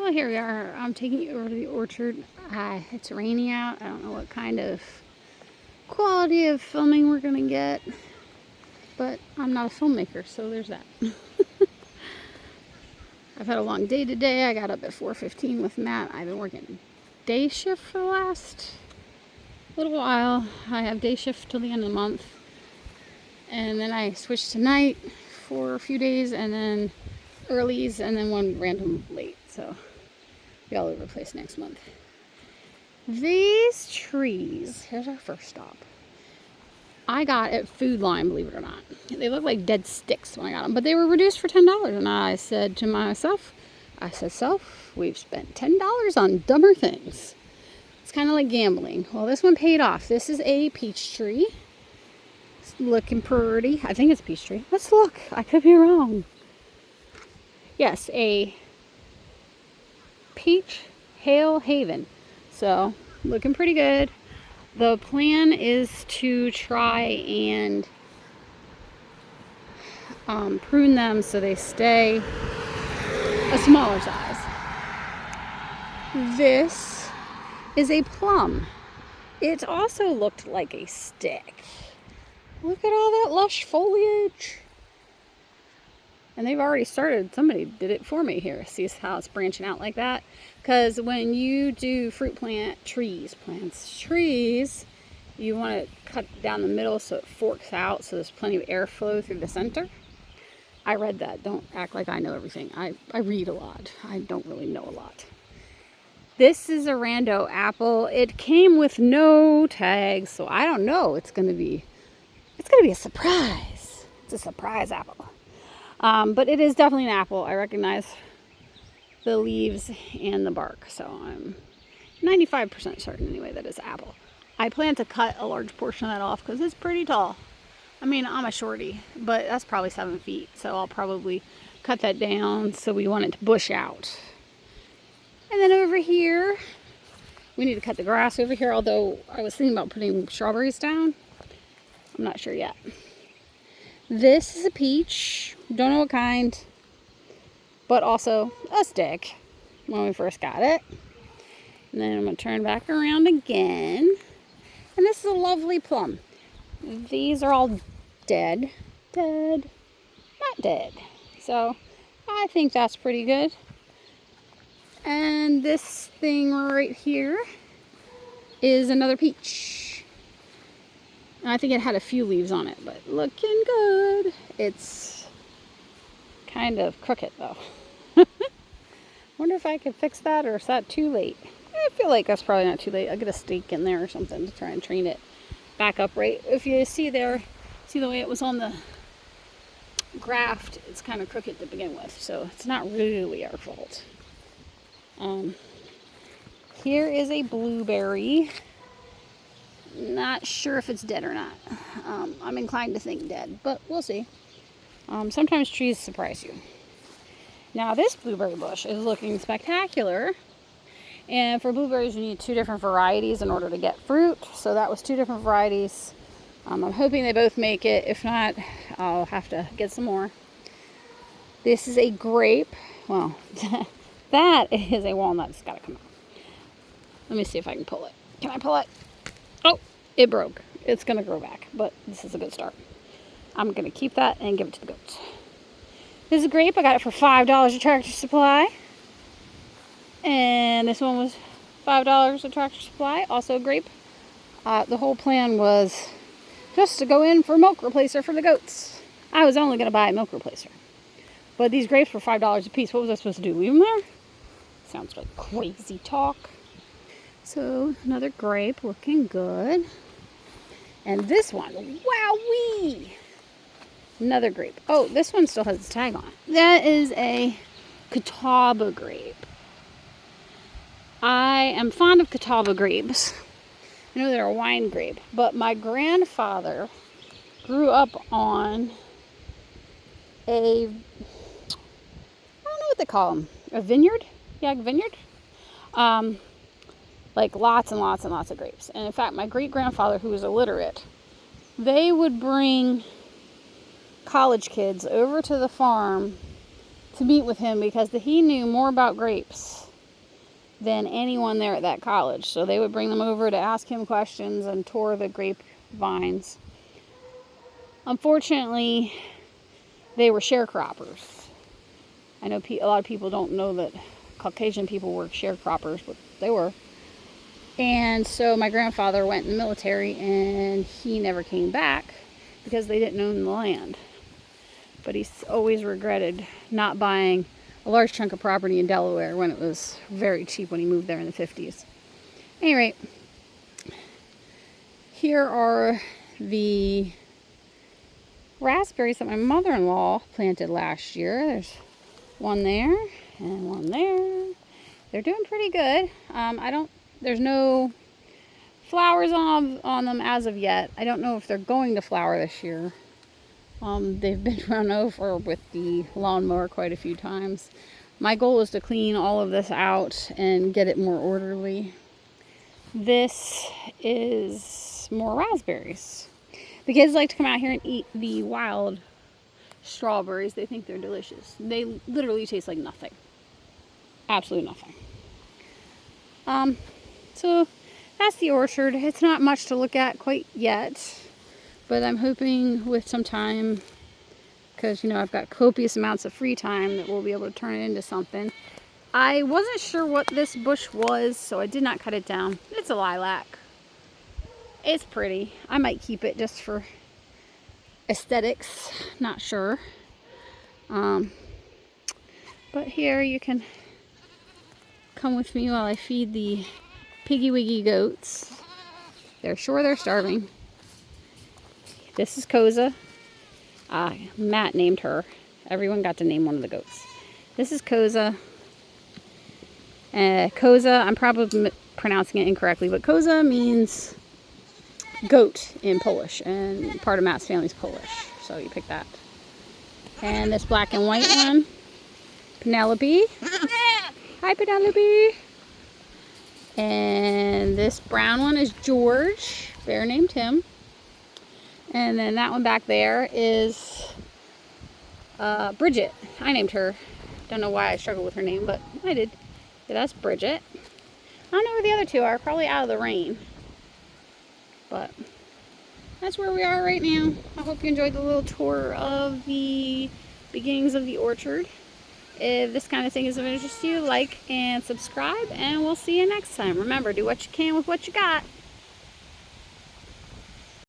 Well, here we are. I'm taking you over to the orchard. It's rainy out. I don't know what kind of quality of filming we're going to get, but I'm not a filmmaker, so there's that. I've had a long day today. I got up at 4:15 with Matt. I've been working day shift for the last little while. I have day shift till the end of the month, and then I switched to night for a few days, and then earlies, and then one random late. So be all over the place next month. These trees, here's our first stop, I got at Food Line, believe it or not. They look like dead sticks when I got them, but they were reduced for $10. And I said to myself, we've spent $10 on dumber things. It's kind of like gambling. Well, this one paid off. This is a peach tree. It's looking pretty. I think it's a peach tree. Let's look. I could be wrong. Yes, a Peach Hail Haven. So, looking pretty good. The plan is to try and prune them so they stay a smaller size. This is a plum. It also looked like a stick. Look at all that lush foliage. And they've already started, somebody did it for me here. See how it's branching out like that? Because when you do fruit plants trees, you want to cut down the middle so it forks out so there's plenty of airflow through the center. I read that. Don't act like I know everything. I read a lot. I don't really know a lot. This is a rando apple. It came with no tags, so I don't know. It's gonna be a surprise. It's a surprise apple. But it is definitely an apple. I recognize the leaves and the bark, so I'm 95% certain anyway that it's apple. I plan to cut a large portion of that off because it's pretty tall. I mean, I'm a shorty, but that's probably 7 feet, so I'll probably cut that down so we want it to bush out. And then over here, we need to cut the grass over here, although I was thinking about putting strawberries down. I'm not sure yet. This is a peach. Don't know what kind, but also a stick when we first got it. And then I'm going to turn back around again. And this is a lovely plum. These are all dead, not dead. So I think that's pretty good. And this thing right here is another peach. And I think it had a few leaves on it, but looking good. It's kind of crooked though. Wonder if I could fix that, or is that too late? I feel like that's probably not too late. I'll get a stake in there or something to try and train it back upright. If you see there, see the way it was on the graft, it's kind of crooked to begin with, so it's not really our fault. Here is a blueberry. Not sure if it's dead or not. I'm inclined to think dead, but we'll see. Sometimes trees surprise you. Now this blueberry bush is looking spectacular. And for blueberries, you need 2 different varieties in order to get fruit. So that was 2 different varieties. I'm hoping they both make it. If not, I'll have to get some more. This is a grape. Well, that is a walnut. It's got to come out. Let me see if I can pull it. Can I pull it? Oh, it broke. It's going to grow back, but this is a good start. I'm going to keep that and give it to the goats. This is a grape. I got it for $5 at Tractor Supply. And this one was $5 at Tractor Supply, also a grape. The whole plan was just to go in for a milk replacer for the goats. I was only going to buy a milk replacer. But these grapes were $5 a piece. What was I supposed to do? Leave them there? Sounds like crazy talk. So, another grape looking good. And this one, wowee! Another grape. Oh, this one still has its tag on it. That is a Catawba grape. I am fond of Catawba grapes. I know they're a wine grape, but my grandfather grew up on I don't know what they call them, a vineyard? Yeah, a vineyard. Like lots and lots and lots of grapes. And in fact, my great-grandfather, who was illiterate, they would bring college kids over to the farm to meet with him because he knew more about grapes than anyone there at that college. So they would bring them over to ask him questions and tour the grapevines. Unfortunately, they were sharecroppers. I know a lot of people don't know that Caucasian people were sharecroppers, but they were. And so my grandfather went in the military and he never came back because they didn't own the land. But he's always regretted not buying a large chunk of property in Delaware when it was very cheap when he moved there in the 50s. At any rate, here are the raspberries that my mother-in-law planted last year. There's one there and one there. They're doing pretty good. There's no flowers on them as of yet. I don't know if they're going to flower this year. They've been run over with the lawnmower quite a few times. My goal is to clean all of this out and get it more orderly. This is more raspberries. The kids like to come out here and eat the wild strawberries. They think they're delicious. They literally taste like nothing. Absolutely nothing. So that's the orchard. It's not much to look at quite yet. But I'm hoping with some time, because, I've got copious amounts of free time, that we'll be able to turn it into something. I wasn't sure what this bush was, so I did not cut it down. It's a lilac. It's pretty. I might keep it just for aesthetics. Not sure. But here you can come with me while I feed the Piggy Wiggy goats. They're starving. This is Koza. Matt named her. Everyone got to name one of the goats. This is Koza. Koza, I'm probably pronouncing it incorrectly, but Koza means goat in Polish, and part of Matt's family's Polish, so you pick that. And this black and white one, Penelope. Hi, Penelope. And this brown one is George. Bear named him. And then that one back there is Bridget. I named her. Don't know why I struggled with her name, but I did. Yeah, that's Bridget. I don't know where the other two are. Probably out of the rain. But that's where we are right now. I hope you enjoyed the little tour of the beginnings of the orchard. If this kind of thing is of interest to you, like and subscribe, and we'll see you next time. Remember, do what you can with what you got.